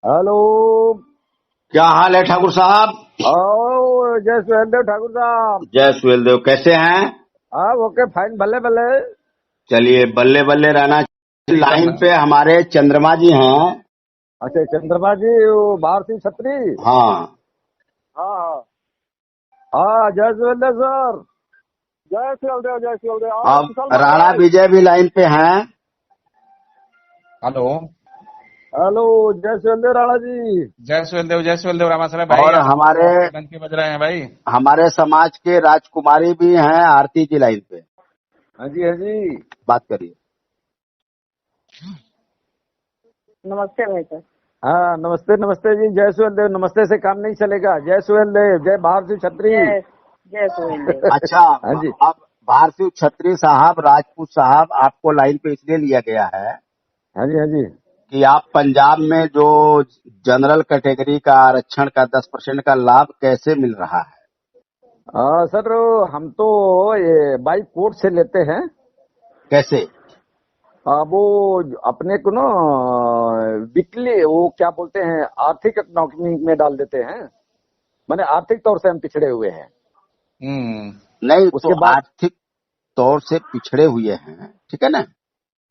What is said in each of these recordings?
Hello. क्या हाल है ठाकुर साहब? ओ जय सुहेलदेव ठाकुर साहब। जय सुहेलदेव, कैसे हैं? हाँ ओके फाइन भले भले। चलिए, बल्ले बल्ले रहना चाहिए। लाइन पे हमारे चंद्रमा जी हैं। अच्छा चंद्रमा जी वो बाहर से छतरी। हाँ, हाँ हाँ हाँ जय सुहेलदेव सर। जय सुहेलदेव जय सुहेलदेव और अब कुशल राणा मंगल। विजय भी लाइन पे हैं। हेलो। हेलो जय सुहेलदेव राणा जी। जय सुहेलदेव रामासरा भाई, और आपके हमारे आपके डंके बज रहे हैं भाई। हमारे समाज के राजकुमारी भी हैं, आरती जी लाइन पे। हाँ जी हाँ जी। बात करिए। नमस्ते भाई सर। हाँ नमस्ते नमस्ते जी। जय सुहेलदेव। नमस्ते से काम नहीं चलेगा। जय सुहेलदेव जय बाहर से छतरी। जय जय सोहेलदेव। अच्छा, हाँ जी अब भारती छत्री साहब, राजपूत साहब, आपको लाइन पे इसलिए लिया गया है हाँ जी हाँ जी। कि आप पंजाब में जो जनरल कैटेगरी का आरक्षण का 10% का लाभ कैसे मिल रहा है? सर हम तो ये बाई कोर्ट से लेते हैं। कैसे? वो अपने को ना वीकली वो क्या बोलते हैं आर्थिक नौकरी में डाल देते हैं। माने आर्थिक तौर से हम पिछड़े हुए हैं। नहीं तो उसके बाद आर्थिक तौर से पिछड़े हुए हैं, ठीक है ना?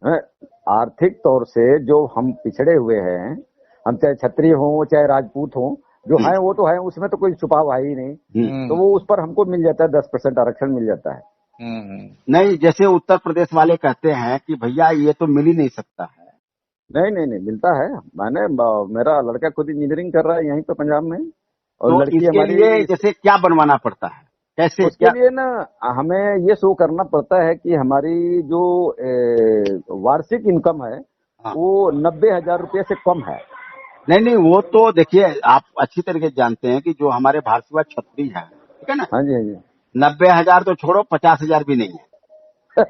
अ, आर्थिक तौर से जो हम पिछड़े हुए हैं, हम चाहे क्षत्रिय हो चाहे राजपूत हो, जो हम्म, है वो तो है, उसमें तो कोई छुपाव है ही नहीं। तो वो उस पर हमको मिल जाता है 10% आरक्षण मिल जाता है। नहीं, जैसे उत्तर प्रदेश वाले कहते हैं कि भैया ये तो मिल ही नहीं सकता है। नहीं नहीं नहीं मिलता है। मेरा लड़का खुद इंजीनियरिंग कर रहा है यहीं पे पंजाब में। और तो लड़की इसके हमारी लिए जैसे क्या बनवाना पड़ता है, कैसे उसके क्या? लिए ना हमें ये शो करना पड़ता है कि हमारी जो वार्षिक इनकम है हाँ, वो 90,000 रुपये से कम है। नहीं नहीं, वो तो देखिए, आप अच्छी तरीके से जानते हैं कि जो हमारे भारतीय छत्री है, ठीक है ना, हाँ जी हाँ जी 90,000 तो छोड़ो, 50,000 भी नहीं है।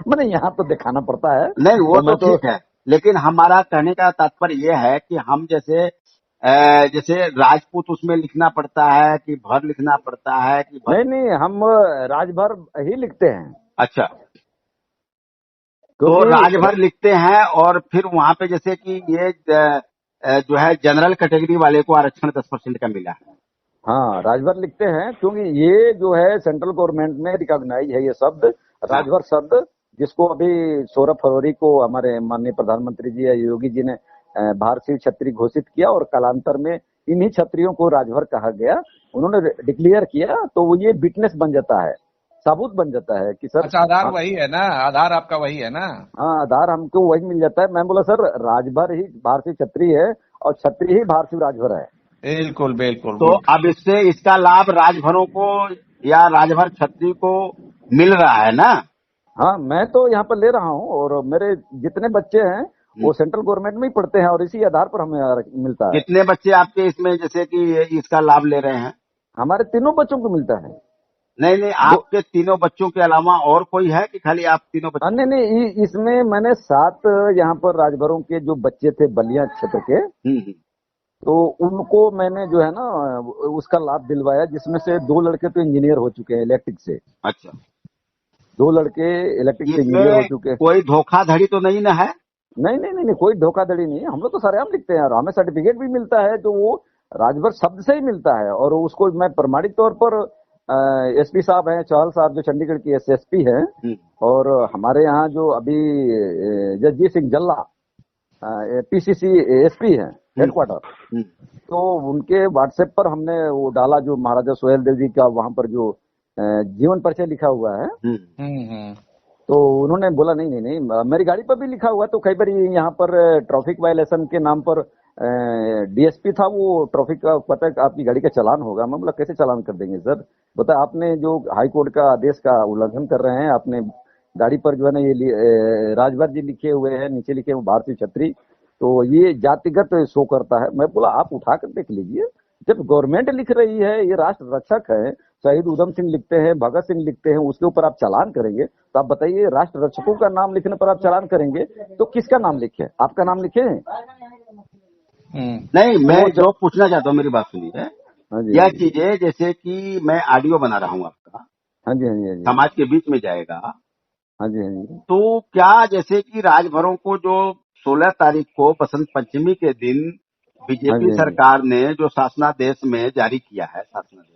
मैंने यहाँ तो दिखाना पड़ता है। नहीं, वो तो तो मैं तो ठीक है, लेकिन हमारा कहने का तात्पर्य ये है कि हम जैसे राजपूत उसमें लिखना पड़ता है कि भर लिखना पड़ता है कि भर? नहीं नहीं हम राजभर ही लिखते हैं। अच्छा, तो क्योंकि राजभर लिखते हैं और फिर वहां पे जैसे कि ये जो है जनरल कैटेगरी वाले को आरक्षण 10% का मिला है। हाँ राजभर लिखते हैं क्योंकि ये जो है सेंट्रल गवर्नमेंट में रिकॉग्नाइज है ये शब्द हाँ, राजभर शब्द, जिसको अभी 16 फरवरी को हमारे माननीय प्रधानमंत्री जी या योगी जी ने भारतीय छत्री घोषित किया और कालांतर में इन्हीं छत्रियों को राजभर कहा गया। उन्होंने डिक्लेयर किया तो वो ये विटनेस बन जाता है, सबूत बन जाता है कि सर अच्छा, आधार हाँ। वही है ना? आधार आपका वही है ना? हाँ, आधार हमको वही मिल जाता है। मैं बोला सर राजभर ही भारतीय छत्री है और छत्री ही भारतीय राजभर है। बिल्कुल बिल्कुल, तो गुड। अब इससे इसका लाभ राजभरों को या राजभर छत्री को मिल रहा है ना? हाँ मैं तो यहाँ पर ले रहा हूँ और मेरे जितने बच्चे हैं हम्म। वो सेंट्रल गवर्नमेंट में ही पढ़ते हैं और इसी आधार पर हमें मिलता है। कितने बच्चे आपके इसमें जैसे कि इसका लाभ ले रहे हैं? हमारे तीनों बच्चों को मिलता है। नहीं नहीं, दो आपके तीनों बच्चों के अलावा और कोई है कि खाली आप तीनों बच्चे? नहीं नहीं इसमें मैंने 7 यहाँ पर राजभरों के जो बच्चे थे बलिया क्षेत्र के, हम्म। तो उनको मैंने जो है ना उसका लाभ दिलवाया, जिसमें से 2 लड़के तो इंजीनियर हो चुके हैं इलेक्ट्रिक से। अच्छा, 2 लड़के इलेक्ट्रिक से इंजीनियर हो इसमें चुके हैं। कोई धोखाधड़ी तो नहीं ना है? नहीं नहीं नहीं नहीं कोई धोखाधड़ी नहीं है। हम लोग तो सरेआम लिखते हैं और हमें सर्टिफिकेट भी मिलता है जो वो राजभर शब्द से ही मिलता है और उसको मैं प्रमाणिक तौर पर एसपी साहब हैं चौहान साहब जो चंडीगढ़ की एसएसपी हैं हम्म, और हमारे यहाँ जो अभी जगजीत सिंह जल्ला पीसीसी एसपी हैं हम्म, हेडक्वार्टर, हम्म, तो उनके व्हाट्सएप पर हमने वो डाला जो महाराजा सुहेलदेव जी का वहां पर जो जीवन परिचय लिखा हुआ है। हम्म। हम्म। तो उन्होंने बोला नहीं नहीं नहीं मेरी गाड़ी पर भी लिखा हुआ है। तो कई बार यहाँ पर ट्रैफिक वायलेशन के नाम पर डीएसपी था, वो ट्रैफिक का पता है आपकी गाड़ी का चालान होगा। मैं बोला कैसे चालान कर देंगे सर, बता आपने जो हाई कोर्ट का आदेश का उल्लंघन कर रहे हैं, आपने गाड़ी पर जो है ना ये राजभर जी लिखे हुए हैं, नीचे लिखे हुए भारतीय छत्री, तो ये जातिगत शो करता है। मैं बोला आप उठा कर देख लीजिए, जब गवर्नमेंट लिख रही है, ये राष्ट्र रक्षक है, शहीद उधम सिंह लिखते हैं, भगत सिंह लिखते हैं, उसके ऊपर आप चालान करेंगे तो आप बताइए राष्ट्र रक्षकों का नाम लिखने पर आप चालान करेंगे तो किसका नाम लिखे, आपका नाम लिखे? नहीं, तो मैं वो जो पूछना चाहता हूँ, मेरी बात सुनिए। हाँ जी हाँ यह जी चीजें जैसे कि मैं ऑडियो बना रहा हूँ आपका, हाँ जी हाँ जी हाँ जी समाज के बीच में जाएगा, हाँ जी हाँ जी तो क्या जैसे कि राजभरों को जो 16 तारीख को बसंत पंचमी के दिन हाँ बीजेपी जी, हाँ जी। सरकार ने जो शासनादेश में जारी किया है, शासनादेश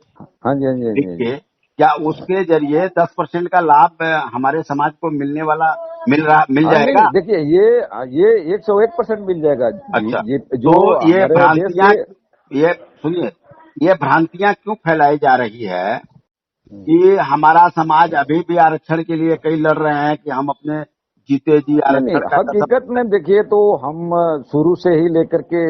हाँ जी, हाँ जी, हाँ लिख जी, हाँ के, जी। क्या उसके जरिए 10% का लाभ हमारे समाज को मिल हाँ, नहीं जाएगा? नहीं, देखिए ये 101% मिल जाएगा जी। अच्छा, ये तो जो ये हमारे देश भ्रांतियां, के। ये सुनिए, ये भ्रांतियां क्यों फैलाई जा रही है हम्म। कि हमारा समाज अभी भी आरक्षण के लिए कई लड़ रहे हैं कि हम अपने जीते जी नहीं नहीं, आरक्षण का कसम। हकीकत में देखिए तो हम शुरू से ही लेकर के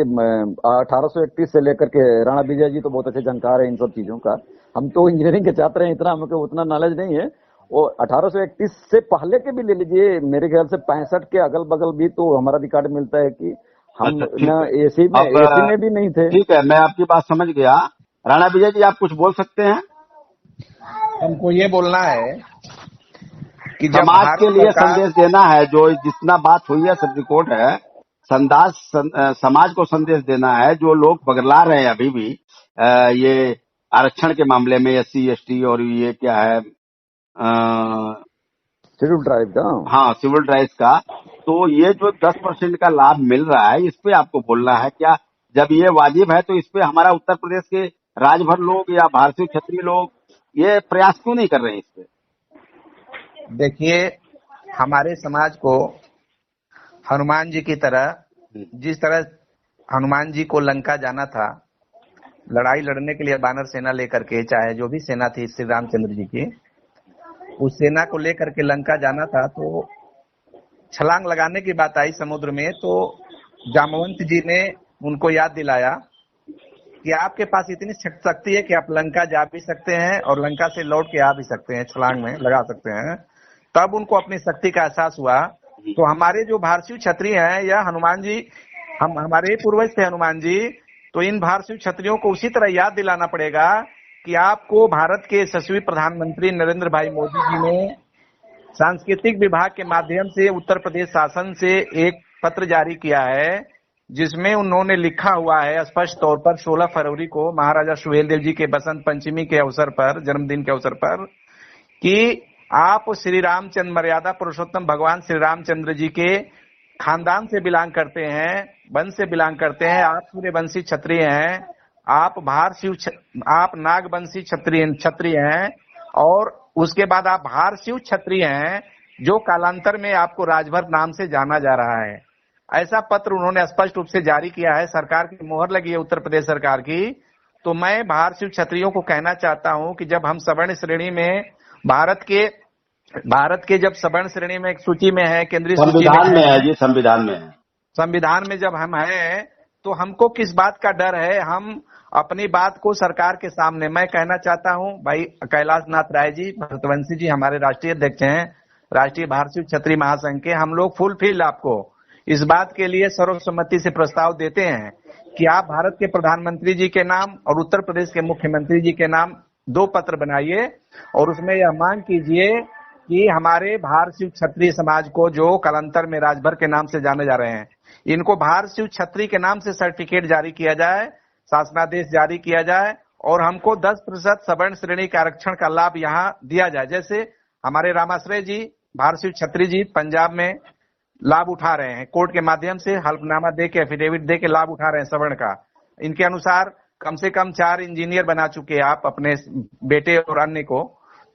1831 से लेकर के राणा विजय जी तो बहुत अच्छे जानकार हैं इन सब चीजों का। हम तो इंजीनियरिंग के छात्र हैं, इतना हमको उतना नॉलेज नहीं है। वो 1831 से पहले के भी ले लीजिए, मेरे ख्याल से 65 के अगल बगल भी तो हमारा रिकॉर्ड मिलता है कि हम अच्छा, ठीक न है। अब एसी में भी नहीं थे। ठीक है, मैं आपकी बात समझ गया। राणा विजय जी, आप कुछ बोल सकते हैं? हमको ये बोलना है कि जब समाज भारत के लिए सरकार, संदेश देना है, जो जितना बात हुई है सब रिकॉर्ड है। समाज को संदेश देना है, जो लोग बगला रहे हैं अभी भी ये आरक्षण के मामले में, SC ST और ये क्या है, शेड्यूल ट्राइब का। हाँ, सिविल राइट्स का। तो ये जो 10% का लाभ मिल रहा है, इस पे आपको बोलना है क्या? जब ये वाजिब है तो इस पे हमारा उत्तर प्रदेश के राजभर लोग या भारतीय क्षत्रिय लोग ये प्रयास क्यों नहीं कर रहे हैं इस पे? देखिए, हमारे समाज को हनुमान जी की तरह, जिस तरह हनुमान जी को लंका जाना था लड़ाई लड़ने के लिए बानर सेना लेकर के, चाहे जो भी सेना थी श्री रामचंद्र जी की, उस सेना को लेकर के लंका जाना था, तो छलांग लगाने की बात आई समुद्र में, तो जामवंत जी ने उनको याद दिलाया कि आपके पास इतनी शक्ति है कि आप लंका जा भी सकते हैं और लंका से लौट के आ भी सकते हैं, छलांग में लगा सकते हैं। तब उनको अपनी शक्ति का एहसास हुआ। तो हमारे जो भारतीय क्षत्रिय हैं या हनुमान जी, हमारे पूर्वज थे हनुमान जी, तो इन भारतीय क्षत्रियों को उसी तरह याद दिलाना पड़ेगा कि आपको भारत के यशस्वी प्रधानमंत्री नरेंद्र भाई मोदी जी ने सांस्कृतिक विभाग के माध्यम से उत्तर प्रदेश शासन से एक पत्र जारी किया है, जिसमें उन्होंने लिखा हुआ है स्पष्ट तौर पर 16 फरवरी को महाराजा सुहेलदेव जी के बसंत पंचमी के अवसर पर, जन्मदिन के अवसर पर, कि आप श्री रामचंद्र, मर्यादा पुरुषोत्तम भगवान श्री रामचंद्र जी के खानदान से बिलोंग करते हैं, वंश से बिलोंग करते हैं, आप सूर्यवंशी क्षत्रिय हैं, आप नागवंशी क्षत्रिय हैं, और उसके बाद आप भारशिव क्षत्रिय हैं, जो कालांतर में आपको राजभर नाम से जाना जा रहा है। ऐसा पत्र उन्होंने स्पष्ट रूप से जारी किया है, सरकार की मोहर लगी है उत्तर प्रदेश सरकार की। तो मैं भारतीय क्षत्रियों को कहना चाहता हूं कि जब हम सवर्ण श्रेणी में, भारत के जब सवर्ण श्रेणी में एक सूची में है, केंद्रीय सूची में संविधान में है, है जी, संविधान में है। संविधान में जब हम हैं, तो हमको किस बात का डर है? हम अपनी बात को सरकार के सामने, मैं कहना चाहता हूं भाई कैलाश नाथ राय जी, भरतवंशी जी हमारे राष्ट्रीय अध्यक्ष हैं राष्ट्रीय भारतीय क्षत्रिय महासंघ के, हम लोग फुलफिल आपको इस बात के लिए सर्वसम्मति से प्रस्ताव देते हैं कि आप भारत के प्रधानमंत्री जी के नाम और उत्तर प्रदेश के मुख्यमंत्री जी के नाम 2 पत्र बनाइए और उसमें यह मांग कीजिए कि हमारे भारतीय क्षत्रिय समाज को, जो कालांतर में राजभर के नाम से जाने जा रहे हैं, इनको भारतीय क्षत्रिय के नाम से सर्टिफिकेट जारी किया जाए, शासनादेश जारी किया जाए, और हमको 10% सवर्ण श्रेणी के आरक्षण का लाभ यहाँ दिया जाए। जैसे हमारे रामाश्रय जी, भारतीय क्षत्रिय जी, पंजाब में लाभ उठा रहे हैं, कोर्ट के माध्यम से हल्फनामा दे के, एफिडेविट दे के लाभ उठा रहे हैं सवर्ण का। इनके अनुसार कम से कम 4 इंजीनियर बना चुके हैं आप अपने बेटे और अन्य को।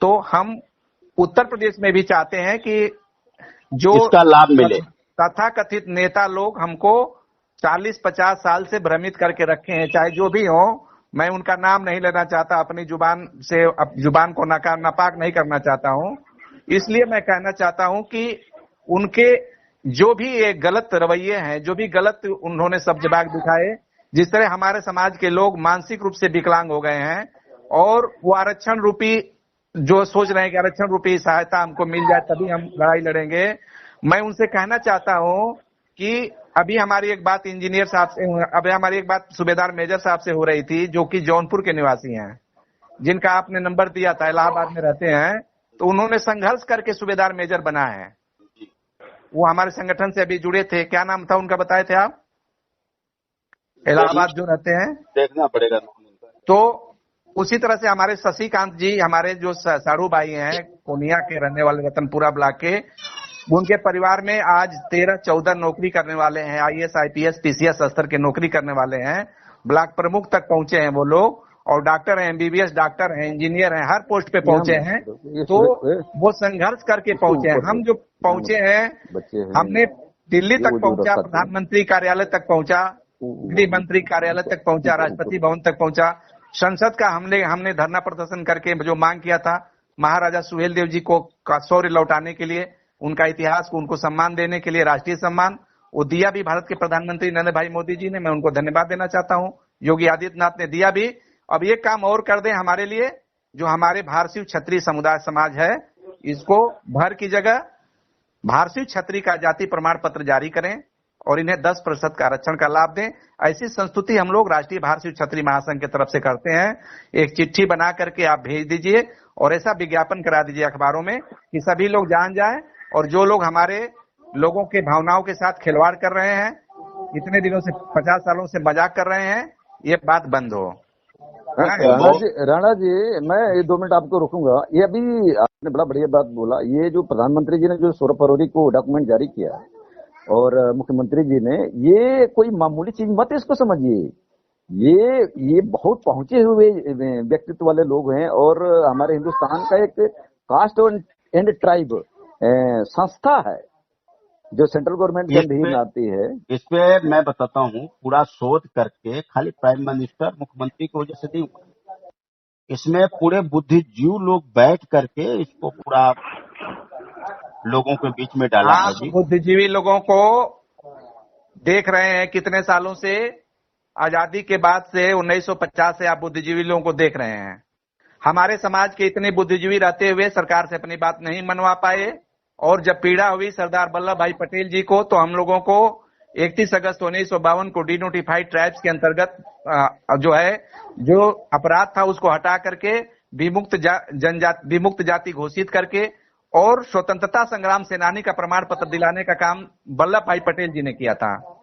तो हम उत्तर प्रदेश में भी चाहते हैं कि जो इसका लाभ मिले। तथाकथित नेता लोग हमको 40-50 साल से भ्रमित करके रखे हैं, चाहे जो भी हो, मैं उनका नाम नहीं लेना चाहता, अपनी जुबान को नापाक नहीं करना चाहता हूं। इसलिए मैं कहना चाहता हूं कि उनके जो भी ये गलत रवैये हैं, जो भी गलत उन्होंने सब्जबाग दिखाए, जिस तरह हमारे समाज के लोग मानसिक रूप से विकलांग हो गए हैं, और वो आरक्षण रूपी जो सोच रहे हैं कि आरक्षण रूपी सहायता हमको मिल जाए तभी हम लड़ाई लड़ेंगे, मैं उनसे कहना चाहता हूं कि अभी हमारी एक बात इंजीनियर साहब से, अभी हमारी एक बात सूबेदार मेजर साहब से हो रही थी, जो कि जौनपुर के निवासी हैं, जिनका आपने नंबर दिया था, इलाहाबाद में रहते हैं, तो उन्होंने संघर्ष करके सूबेदार मेजर बना है। वो हमारे संगठन से अभी जुड़े थे, क्या नाम था उनका बताए थे आप? इलाहाबाद जो रहते हैं, देखना पड़ेगा। तो उसी तरह से हमारे शशिकांत जी, हमारे जो साड़ू भाई हैं, पूर्णिया के रहने वाले, रतनपुरा ब्लॉक के, उनके परिवार में आज 13-14 नौकरी करने वाले हैं, IAS IPS PCS स्तर के नौकरी करने वाले हैं, ब्लॉक प्रमुख तक पहुंचे हैं वो लोग, और डॉक्टर हैं, MBBS डॉक्टर हैं, इंजीनियर हैं, हर पोस्ट पे पहुंचे हैं। तो वो संघर्ष करके पहुंचे हैं। हम जो पहुंचे हैं, हमने दिल्ली तक पहुंचा, प्रधानमंत्री कार्यालय तक पहुंचा, गृह मंत्री कार्यालय तक पहुंचा, राष्ट्रपति भवन तक पहुंचा, संसद का हमने धरना प्रदर्शन करके जो मांग किया था महाराजा सुहेलदेव जी को का शौर्य लौटाने के लिए, उनका इतिहास को, उनको सम्मान देने के लिए, राष्ट्रीय सम्मान, वो दिया भी भारत के प्रधानमंत्री नरेंद्र भाई मोदी जी ने। मैं उनको धन्यवाद देना चाहता हूँ। योगी आदित्यनाथ ने दिया भी। अब ये काम और कर दें हमारे लिए, जो हमारे भारतीय क्षत्रिय समुदाय समाज है, इसको भर की जगह भारतीय क्षत्रिय का जाति प्रमाण पत्र जारी करें और इन्हें 10% का आरक्षण का लाभ दें। ऐसी संस्तुति हम लोग राष्ट्रीय भारतीय क्षत्रिय महासंघ की तरफ से करते हैं। एक चिट्ठी बना करके आप भेज दीजिए और ऐसा विज्ञापन करा दीजिए अखबारों में कि सभी लोग जान जाएं, और जो लोग हमारे लोगों के भावनाओं के साथ खिलवाड़ कर रहे हैं, इतने दिनों से 50 सालों से मजाक कर रहे हैं, ये बात बंद हो। राणा जी, मैं ये 2 मिनट आपको रोकूंगा। ये अभी आपने बड़ा बढ़िया बात बोला। ये जो प्रधानमंत्री जी ने जो 16 फरवरी को डॉक्यूमेंट जारी किया और मुख्यमंत्री जी ने, ये कोई मामूली चीज मत इसको समझिए। ये बहुत पहुंचे हुए व्यक्तित्व वाले लोग हैं और हमारे हिंदुस्तान का एक कास्ट एंड ट्राइब संस्था है जो सेंट्रल गवर्नमेंट के अंदर ही आती है। इस पे मैं बताता हूँ, पूरा शोध करके खाली प्राइम मिनिस्टर मुख्यमंत्री की वजह से नहीं हुआ, इसमें पूरे बुद्धिजीवी लोग बैठ करके इसको पूरा लोगों के बीच में डाला है जी। बुद्धिजीवी लोगों को देख रहे हैं कितने सालों से, आजादी के बाद से 1950 से आप बुद्धिजीवी लोगों को देख रहे हैं। हमारे समाज के इतने बुद्धिजीवी रहते हुए सरकार से अपनी बात नहीं मनवा पाए, और जब पीड़ा हुई सरदार वल्लभ भाई पटेल जी को, तो हम लोगों को 31 अगस्त 1952 को डिनोटिफाइड ट्राइब्स के अंतर्गत जो अपराध था उसको हटा करके विमुक्त जाति घोषित करके और स्वतंत्रता संग्राम सेनानी का प्रमाण पत्र दिलाने का काम वल्लभ भाई पटेल जी ने किया था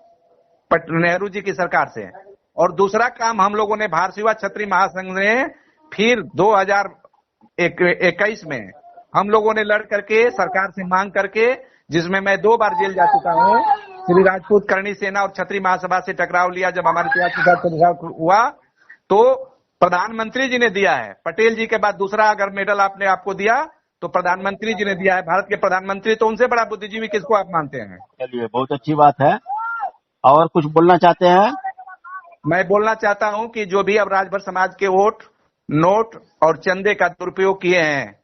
नेहरू जी की सरकार से। और दूसरा काम हम लोगों ने भारतीय क्षत्रिय महासंघ ने फिर 2021 में हम लोगों ने लड़ करके सरकार से मांग करके, जिसमें मैं 2 बार जेल जा चुका हूँ, श्री राजपूत करणी सेना और क्षत्रिय महासभा से टकराव लिया। जब हमारे टकराव हुआ तो प्रधानमंत्री जी ने दिया है, पटेल जी के बाद दूसरा अगर मेडल आपने आपको दिया तो प्रधानमंत्री जी ने दिया है। भारत के प्रधानमंत्री, तो उनसे बड़ा बुद्धिजीवी किसको आप मानते हैं? चलिए, बहुत अच्छी बात है। और कुछ बोलना चाहते हैं? मैं बोलना चाहता हूं कि जो भी अब राजभर समाज के वोट, नोट और चंदे का दुरुपयोग किए हैं,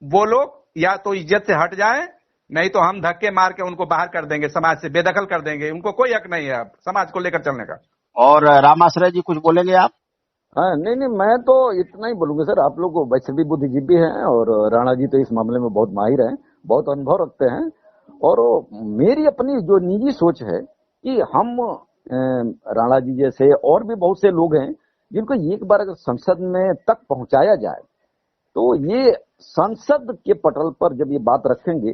वो लोग या तो इज्जत से हट जाएं, नहीं तो हम धक्के मार के उनको बाहर कर देंगे, समाज से बेदखल कर देंगे। उनको कोई हक नहीं है अब समाज को लेकर चलने का। और रामाश्रय जी कुछ बोलेंगे आप? हाँ, नहीं, मैं तो इतना ही बोलूंगा सर। आप लोग वैसे भी बुद्धिजीवी हैं और राणा जी तो इस मामले में बहुत माहिर हैं, बहुत अनुभव रखते हैं। और मेरी अपनी जो निजी सोच है कि हम राणा जी जैसे और भी बहुत से लोग हैं जिनको एक बार अगर संसद में तक पहुंचाया जाए, तो ये संसद के पटल पर जब ये बात रखेंगे,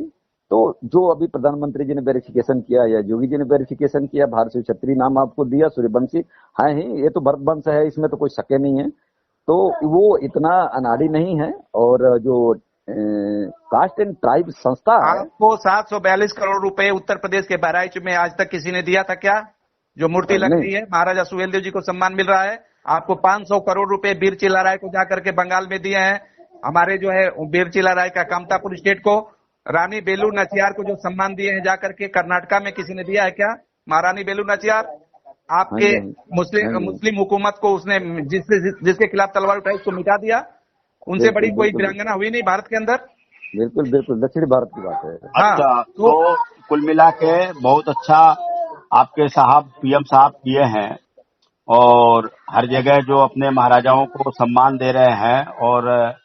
तो जो अभी प्रधानमंत्री जी ने वेरिफिकेशन किया या योगी जी ने वेरिफिकेशन किया, भारतीय क्षत्रिय नाम आपको दिया, सूर्यवंशी है ही, ये तो भरत वंश है, इसमें तो कोई शक नहीं है। तो वो इतना अनाड़ी नहीं है। और जो कास्ट एंड ट्राइब संस्था है, आपको 742 करोड़ रुपए उत्तर प्रदेश के बहराइच में आज तक किसी ने दिया था क्या? जो मूर्ति लग रही है, महाराजा सुहेलदेव जी को सम्मान मिल रहा है। आपको 500 करोड़ रुपए बीर चिल्ला राय को जाकर के बंगाल में दिए हैं। हमारे जो है बीर चिल्ला राय का कामतापुर स्टेट को, रानी बेलू नाचियार को जो सम्मान दिए हैं जाकर के कर्नाटका में किसी ने दिया है क्या? महारानी बेलू नाचियार आपके मुस्लिम हुकूमत को उसने जिसके खिलाफ तलवार उठाई उसको मिटा दिया। उनसे बड़ी कोई वीरांगना हुई नहीं भारत के अंदर। बिल्कुल बिल्कुल, दक्षिण भारत की बात है। अच्छा, तो कुल मिला के बहुत अच्छा आपके साहब पीएम साहब किए हैं, और हर जगह जो अपने महाराजाओं को सम्मान दे रहे हैं, और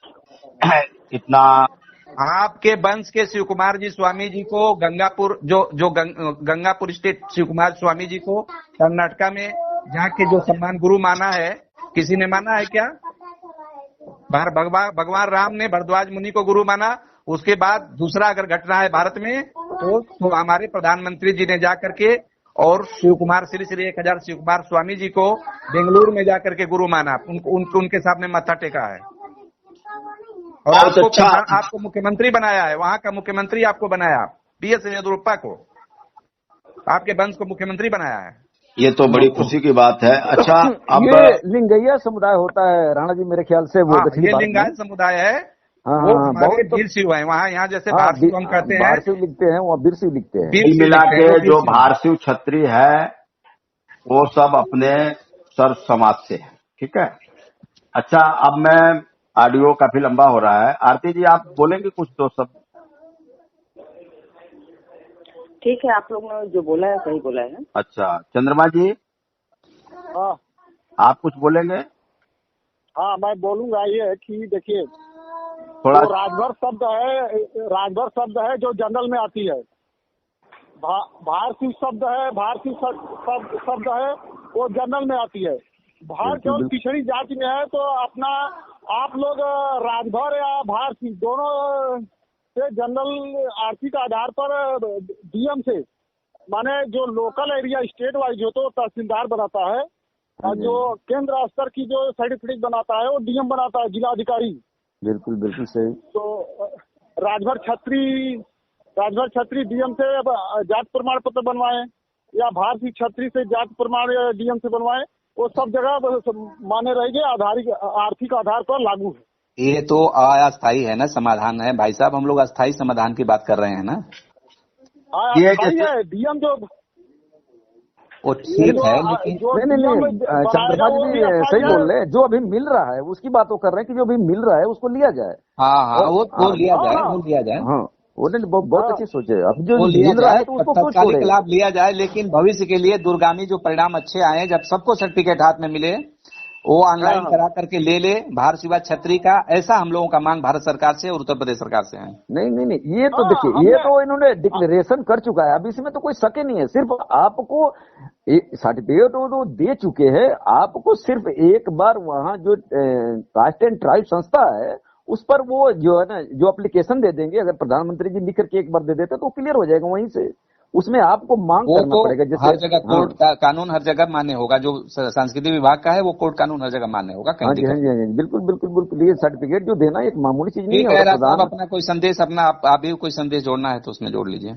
इतना आपके वंश के शिव कुमार जी स्वामी जी को गंगापुर गंगापुर स्टेट शिव कुमार स्वामी जी को कर्नाटका में जाके जो सम्मान गुरु माना है, किसी ने माना है क्या? भगवान राम ने भरद्वाज मुनि को गुरु माना। उसके बाद दूसरा अगर घटना है भारत में तो हमारे प्रधानमंत्री जी ने जाकर के और श्री 1000 शिव कुमार स्वामी जी को बेंगलुरु में जाकर के गुरु माना, उनके सामने मत्था टेका है। और आपको मुख्यमंत्री बनाया है, वहां का मुख्यमंत्री आपको बनाया। PS येदियुरप्पा को, आपके वंश को मुख्यमंत्री बनाया है। ये तो बड़ी खुशी की बात है। अच्छा, अब ये लिंगैया समुदाय होता है राणा जी, मेरे ख्याल से वो हाँ, दक्षिणी ये भारत में। लिंगायत समुदाय है। हाँ वो हाँ हमारे बहुत बीरशिव है, वहाँ यहाँ जैसे हाँ, भारशिव हम कहते हैं, भारशिव लिखते हैं, वहाँ बीरशिव लिखते हैं। कुल बीरशिव मिला लिखते के हैं, वो जो बीरशिव। भारशिव क्षत्रिय है वो सब अपने सर्व समाज से है, ठीक है। अच्छा, अब मैं ऑडियो काफी लंबा हो रहा है, आरती जी आप बोलेंगे कुछ दो शब्द? ठीक है, आप लोग ने जो बोला है सही बोला है। अच्छा, चंद्रमा जी हाँ आप कुछ बोलेंगे? हाँ, मैं बोलूंगा ये कि देखिए, थोड़ा जो राजभर शब्द है जो जनरल में आती है। भारतीय शब्द शब्द है वो जनरल में आती है। भार केवल पिछड़ी जाति में है, तो अपना आप लोग राजभर या भारतीय दोनों से जनरल आर्थिक आधार पर डीएम से, माने जो लोकल एरिया स्टेट वाइज हो तो तहसीलदार बनाता है, और जो केंद्र स्तर की जो सर्टिफिकेट बनाता है वो डीएम बनाता है, जिलाधिकारी। बिल्कुल बिल्कुल सही। तो राजभर छत्री डीएम से जाति प्रमाण पत्र बनवाए, या भारतीय छत्री से जाति प्रमाण डीएम से बनवाए, वो सब जगह माने रहेंगे, आर्थिक आधार पर लागू है। ये तो अस्थायी है ना, समाधान है भाई साहब, हम लोग अस्थायी समाधान की बात कर रहे हैं ना। ये है डीएम जो वो ठीक है, लेकिन नहीं चंद्रमा जी भी सही बोल रहे हैं, जो अभी मिल रहा है उसकी बात वो कर रहे हैं कि जो अभी मिल रहा है उसको लिया जाए। हाँ वो लिया जाए। हाँ वो बहुत अच्छी सोच है। अब जो लिया मिल रहा जाए है तो उसको क्यों तत्कालिक छोड़े? लाभ लिया जाए, लेकिन भविष्य के लिए दूरगामी जो परिणाम अच्छे आए, जब सबको सर्टिफिकेट हाथ में मिले, वो ऑनलाइन करा करके ले भारशिव छत्री का, ऐसा हम लोगों का मांग भारत सरकार से और उत्तर प्रदेश सरकार से है। नहीं ये तो देखिए, ये तो इन्होंने डिक्लेरेशन कर चुका है, अब इसमें तो कोई शक ही नहीं है। सिर्फ आपको सर्टिफिकेट तो दे चुके हैं, आपको सिर्फ एक बार वहाँ जो कास्ट एंड ट्राइब संस्था है उस पर वो जो है ना जो एप्लीकेशन दे देंगे, अगर प्रधानमंत्री जी लिख करके एक बार दे देते तो क्लियर हो जाएगा वहीं से। उसमें आपको मांग करना पड़ेगा, जैसे हर जगह कोर्ट का कानून हर जगह मान्य होगा, जो सांस्कृतिक विभाग का है वो कोर्ट कानून हर जगह मान्य होगा। हाँ जी बिल्कुल। ये सर्टिफिकेट जो देना एक मामूली चीज नहीं है। अपना कोई संदेश आप भी कोई संदेश जोड़ना है तो उसमें जोड़ लीजिए।